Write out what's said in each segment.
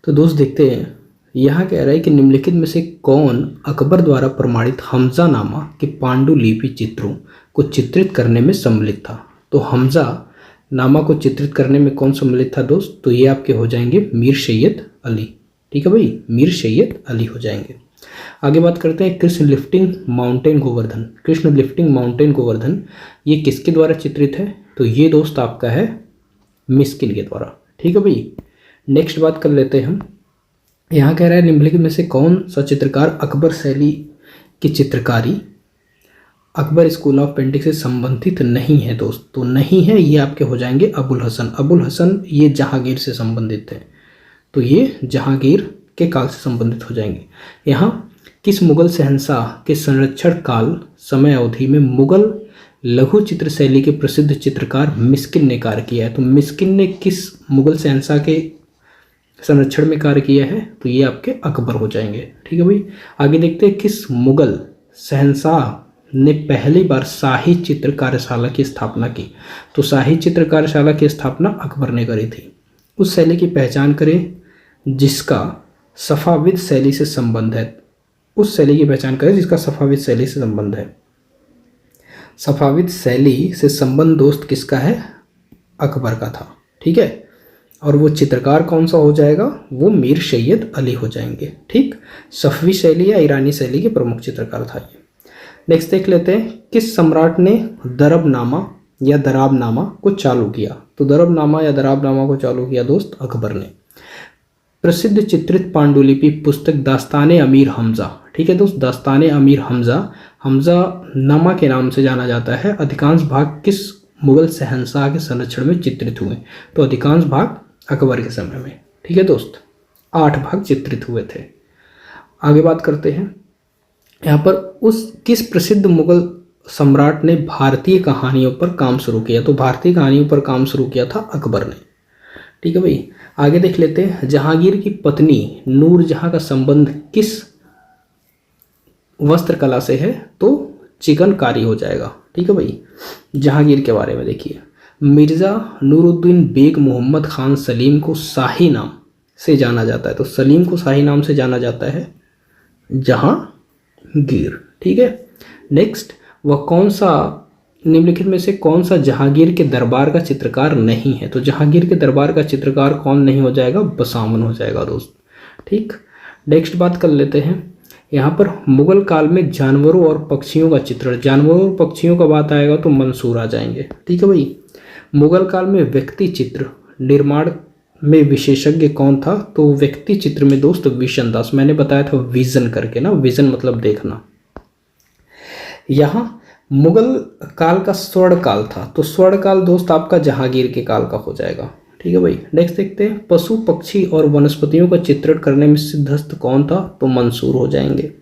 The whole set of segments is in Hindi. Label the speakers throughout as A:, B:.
A: तो दोस्त देखते हैं, यहाँ कह रहा है कि निम्नलिखित में से कौन अकबर द्वारा प्रमाणित हमजा नामा के पांडुलिपि चित्रों को चित्रित करने में सम्मिलित था। तो हमजा नामा को चित्रित करने में कौन सम्मिलित था दोस्त? तो ये आपके हो जाएंगे मीर सैयद अली। ठीक है भाई, मीर सैयद अली हो जाएंगे। आगे बात करते हैं Krishna lifting mountain Govardhan. Krishna lifting mountain Govardhan ये किसके द्वारा चित्रित है? तो ये दोस्त आपका है मिस्किन के द्वारा। ठीक है भाई, नेक्स्ट बात कर लेते हैं हम। यहाँ कह रहा है निम्नलिखित में से कौन सा चित्रकार अकबर शैली की चित्रकारी अकबर स्कूल ऑफ पेंटिंग से संबंधित नहीं है दोस्त? तो नहीं है, ये आपके हो जाएंगे अबुल हसन। अबुल हसन ये जहांगीर से संबंधित है, तो ये जहांगीर के काल से संबंधित हो जाएंगे। यहाँ किस मुगल शहंशाह के संरक्षण काल समय अवधि में मुगल लघु चित्र शैली के प्रसिद्ध चित्रकार मिस्किन ने कार्य किया है? तो मिस्किन ने किस मुगल शहंशाह के संरक्षण में कार्य किया है? तो ये आपके अकबर हो जाएंगे। ठीक है भाई, आगे देखते हैं किस मुगल शहंशाह ने पहली बार शाही चित्र कार्यशाला की स्थापना की? तो शाही चित्र कार्यशाला की स्थापना अकबर ने करी थी। उस शैली की पहचान करें जिसका सफाविद शैली से संबंध है। उस शैली की पहचान करें जिसका सफाविद शैली से संबंध है। सफाविद शैली से संबंध दोस्त किसका है? अकबर का था। ठीक है, और वो चित्रकार कौन सा हो जाएगा? वो मीर सैयद अली हो जाएंगे। ठीक, सफवी शैली या ईरानी शैली के प्रमुख चित्रकार था ये। नेक्स्ट देख लेते हैं किस सम्राट ने दरबनामा या दराबनामा को चालू किया? तो दरबनामा या दराबनामा को चालू किया दोस्त अकबर ने। प्रसिद्ध चित्रित पांडुलिपि पुस्तक दास्ताने अमीर हमजा। ठीक है दोस्त, दास्ताने अमीर हमजा, हमजा नामा के नाम से जाना जाता है। अधिकांश भाग किस मुगल शहंशाह के संरक्षण में चित्रित हुए? तो अधिकांश भाग अकबर के समय में। ठीक है दोस्त, 8 भाग चित्रित हुए थे। आगे बात करते हैं, यहाँ पर उस किस प्रसिद्ध मुगल सम्राट ने भारतीय कहानियों पर काम शुरू किया? तो भारतीय कहानियों पर काम शुरू किया था अकबर ने। ठीक है भाई, आगे देख लेते हैं जहांगीर की पत्नी नूरजहां का संबंध किस वस्त्र कला से है? तो चिकनकारी हो जाएगा। ठीक है भाई, जहांगीर के बारे में देखिए, मिर्ज़ा नूरुद्दीन बेग मोहम्मद खान सलीम को शाही नाम से जाना जाता है। तो सलीम को शाही नाम से जाना जाता है जहांगीर। ठीक है, नेक्स्ट, वह कौन सा निम्नलिखित में से कौन सा जहांगीर के दरबार का चित्रकार नहीं है? तो जहांगीर के दरबार का चित्रकार कौन नहीं हो जाएगा? बसावन हो जाएगा दोस्त। ठीक, नेक्स्ट बात कर लेते हैं, यहाँ पर मुगल काल में जानवरों और पक्षियों का चित्रण, जानवरों और पक्षियों का बात आएगा तो मंसूर आ जाएंगे। ठीक है भाई, मुगल काल में व्यक्ति चित्र निर्माण में विशेषज्ञ कौन था? तो व्यक्ति चित्र में दोस्त विशन दास, मैंने बताया था विजन करके ना, विजन मतलब देखना। यहाँ मुगल काल का स्वर्ण काल था, तो स्वर्ण काल दोस्त आपका जहांगीर के काल का हो जाएगा। ठीक है भाई, नेक्स्ट देखते हैं पशु पक्षी और वनस्पतियों का चित्रण करने में सिद्धहस्त कौन था? तो मंसूर हो जाएंगे।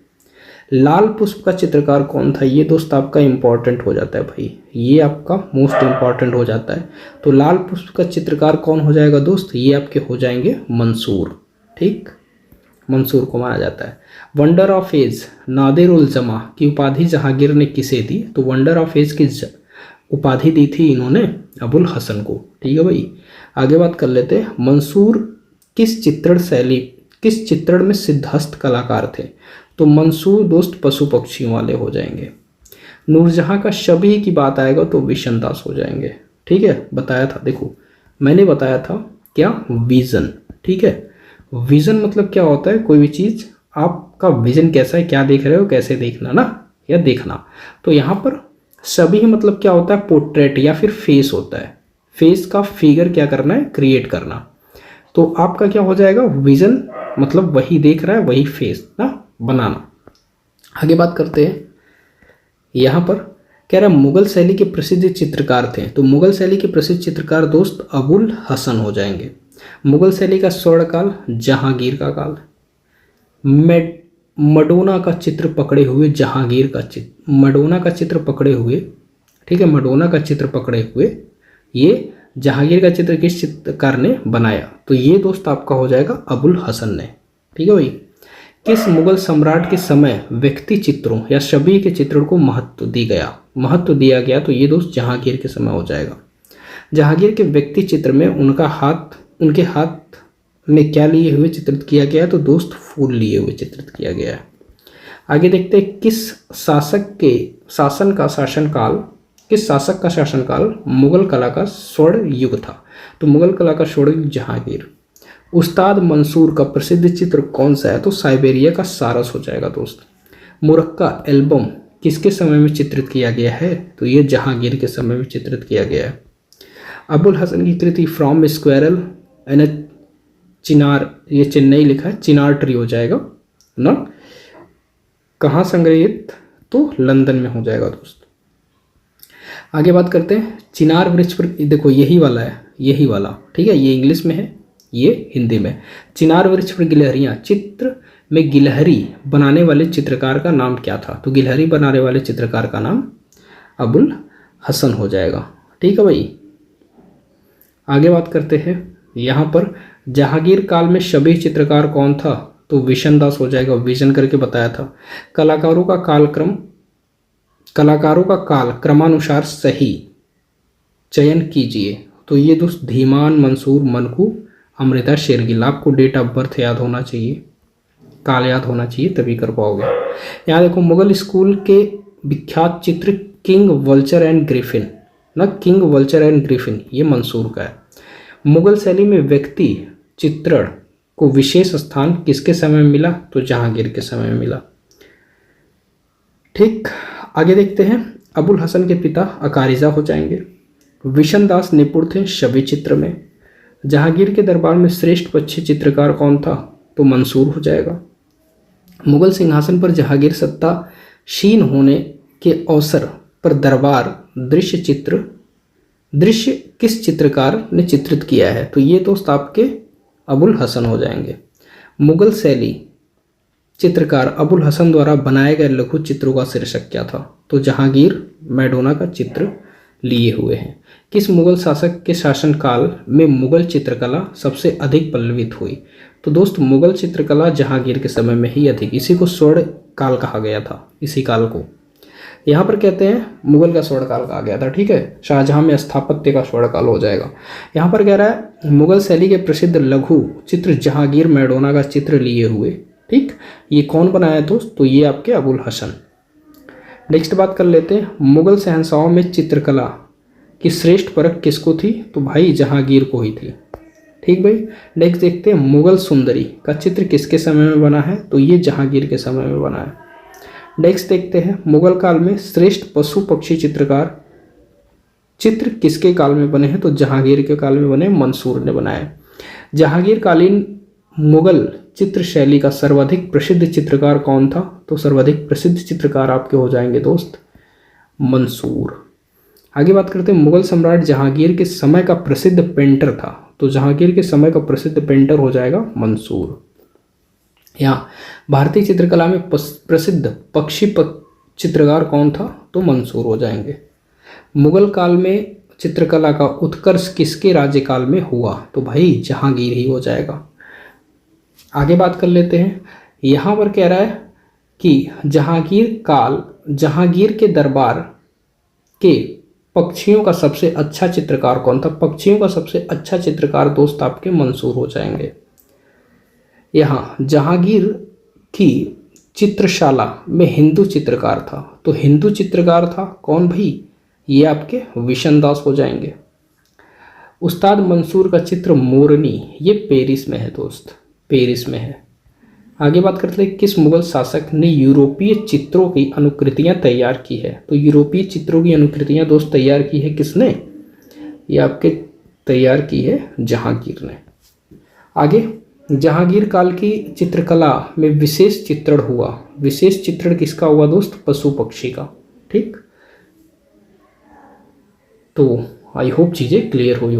A: लाल पुष्प का चित्रकार कौन था? ये दोस्त आपका इंपॉर्टेंट हो जाता है भाई, ये आपका मोस्ट इंपॉर्टेंट हो जाता है। तो लाल पुष्प का चित्रकार कौन हो जाएगा दोस्त? ये आपके हो जाएंगे मंसूर। ठीक, मंसूर को माना जाता है। वंडर ऑफ एज नादिर उल जमा की उपाधि जहांगीर ने किसे दी? तो वंडर ऑफ एज की उपाधि दी थी इन्होंने अबुल हसन को। ठीक है भाई, आगे बात कर लेते हैं, मंसूर किस चित्रण में सिद्धहस्त कलाकार थे? तो मंसूर दोस्त पशु पक्षियों वाले हो जाएंगे। नूरजहां का शबीह की बात आएगा तो विशन दास हो जाएंगे। ठीक है, बताया था, देखो मैंने बताया था क्या? विजन। ठीक है, विजन मतलब क्या होता है? कोई भी चीज़ आपका विजन कैसा है, क्या देख रहे हो, कैसे देखना ना, या देखना। तो यहाँ पर शबीह मतलब क्या होता है? पोर्ट्रेट या फिर फेस होता है। फेस का फिगर क्या करना है? क्रिएट करना। तो आपका क्या हो जाएगा? विजन मतलब वही देख रहा है, वही फेस ना बनाना। आगे बात करते हैं, यहाँ पर कह रहा है मुगल शैली के प्रसिद्ध चित्रकार थे। तो मुगल शैली के प्रसिद्ध चित्रकार दोस्त अबुल हसन हो जाएंगे। मुगल शैली का स्वर्ण काल जहांगीर का काल। मडोना का चित्र पकड़े हुए जहांगीर का चित्र, मडोना का चित्र पकड़े हुए, ठीक है, मडोना का चित्र पकड़े हुए ये जहांगीर का चित्र किस चित्रकार ने बनाया? तो ये दोस्त आपका हो जाएगा अबुल हसन ने। ठीक है भाई, किस मुगल सम्राट के समय व्यक्ति चित्रों या शबीह के चित्रण को महत्व दिया गया? तो ये दोस्त जहांगीर के समय हो जाएगा। जहांगीर के व्यक्ति चित्र में उनके हाथ में क्या लिए हुए चित्रित किया गया है? तो दोस्त फूल लिए हुए चित्रित किया गया है। आगे देखते हैं किस शासक का शासनकाल मुगल कला का स्वर्ण युग था? तो मुगल कला का स्वर्ण युग जहांगीर। उस्ताद मंसूर का प्रसिद्ध चित्र कौन सा है? तो साइबेरिया का सारस हो जाएगा दोस्त। मुरक्का एल्बम किसके समय में चित्रित किया गया है? तो ये जहांगीर के समय में चित्रित किया गया है। अबुल हसन की कृति फ्रॉम स्क्वेरल एंड चिनार, ये चेन्नई लिखा है, चिनार ट्री हो जाएगा ना। कहाँ संग्रहित? तो लंदन में हो जाएगा दोस्त। आगे बात करते हैं चिनार वृक्ष पर, देखो यही वाला है, यही वाला, ठीक है, ये इंग्लिश में है, ये हिंदी में। चिनार वृक्ष पर गिलहरियाँ चित्र में गिलहरी बनाने वाले चित्रकार का नाम क्या था? तो गिलहरी बनाने वाले चित्रकार का नाम अबुल हसन हो जाएगा। ठीक है भाई। आगे बात करते हैं यहाँ पर जहांगीर काल में शबीह चित्रकार कौन था? तो विशन दास हो जाएगा, विजन करके बताया था। कलाकारों का काल क्रमानुसार सही चयन कीजिए। तो ये दोस्त धीमान, मंसूर, मनकू, अमृता शेरगिल। आपको डेट ऑफ बर्थ याद होना चाहिए, काल याद होना चाहिए, तभी कर पाओगे। यहाँ देखो मुगल स्कूल के विख्यात चित्र किंग वल्चर एंड ग्रिफिन ना, किंग वल्चर एंड ग्रिफिन ये मंसूर का है। मुगल शैली में व्यक्ति चित्रण को विशेष स्थान किसके समय में मिला? तो जहांगीर के समय में मिला। ठीक, आगे देखते हैं अबुल हसन के पिता अकारिजा हो जाएंगे। विशन दास निपुण थे छवि चित्र में। जहांगीर के दरबार में श्रेष्ठ पक्षी चित्रकार कौन था? तो मंसूर हो जाएगा। मुगल सिंहासन पर जहांगीर सत्तासीन होने के अवसर पर दरबार दृश्य किस चित्रकार ने चित्रित किया है? तो ये दोस्त आपके अबुल हसन हो जाएंगे। मुगल शैली चित्रकार अबुल हसन द्वारा बनाए गए लघु चित्रों का शीर्षक क्या था? तो जहांगीर मैडोना का चित्र लिए हुए हैं। किस मुगल शासक के शासनकाल में मुगल चित्रकला सबसे अधिक पल्लवित हुई? तो दोस्त मुगल चित्रकला जहांगीर के समय में ही अधिक, इसी को स्वर्ण काल कहा गया था, इसी काल को यहाँ पर कहते हैं मुगल का स्वर्ण काल कहा गया था। ठीक है, शाहजहां में स्थापत्य का स्वर्ण काल हो जाएगा। यहाँ पर कह रहा है मुगल शैली के प्रसिद्ध लघु चित्र जहांगीर मैडोना का चित्र लिए हुए। ठीक, ये कौन बनाया दोस्त? तो ये आपके अबुल हसन। नेक्स्ट बात कर लेते हैं मुगल शहंशाहों में चित्रकला की श्रेष्ठ परख किसको थी? तो भाई जहांगीर को ही थी। ठीक भाई। नेक्स्ट देखते हैं मुगल सुंदरी का चित्र किसके समय में बना है? तो ये जहांगीर के समय में बना है। नेक्स्ट देखते हैं मुगल काल में श्रेष्ठ पशु पक्षी चित्र किसके काल में बने हैं? तो जहांगीर के काल में बने, मंसूर ने बनाए। जहांगीर कालीन मुगल चित्र शैली का सर्वाधिक प्रसिद्ध चित्रकार कौन था? तो सर्वाधिक प्रसिद्ध चित्रकार आपके हो जाएंगे दोस्त मंसूर। आगे बात करते हैं मुगल सम्राट जहांगीर के समय का प्रसिद्ध पेंटर था। तो जहांगीर के समय का प्रसिद्ध पेंटर हो जाएगा मंसूर। यहाँ भारतीय चित्रकला में प्रसिद्ध पक्षी चित्रकार कौन था? तो मंसूर हो जाएंगे। मुगल काल में चित्रकला का उत्कर्ष किसके राज्यकाल में हुआ? तो भाई जहांगीर ही हो जाएगा। आगे बात कर लेते हैं, यहाँ पर कह रहा है कि जहांगीर के दरबार के पक्षियों का सबसे अच्छा चित्रकार कौन था? पक्षियों का सबसे अच्छा चित्रकार दोस्त आपके मंसूर हो जाएंगे। यहाँ जहांगीर की चित्रशाला में हिंदू चित्रकार था। तो हिंदू चित्रकार था कौन भाई? ये आपके विशन दास हो जाएंगे। उस्ताद मंसूर का चित्र मोरनी, ये पेरिस में है दोस्त, पेरिस में है। आगे बात करते हैं किस मुगल शासक ने यूरोपीय चित्रों की अनुकृतियां तैयार की है? तो यूरोपीय चित्रों की अनुकृतियां दोस्त तैयार की है किसने? ये आपके तैयार की है जहांगीर ने। आगे जहांगीर काल की चित्रकला में विशेष चित्रण हुआ। विशेष चित्रण किसका हुआ दोस्त? पशु पक्षी का। ठीक, तो आई होप चीज़ें क्लियर हुई।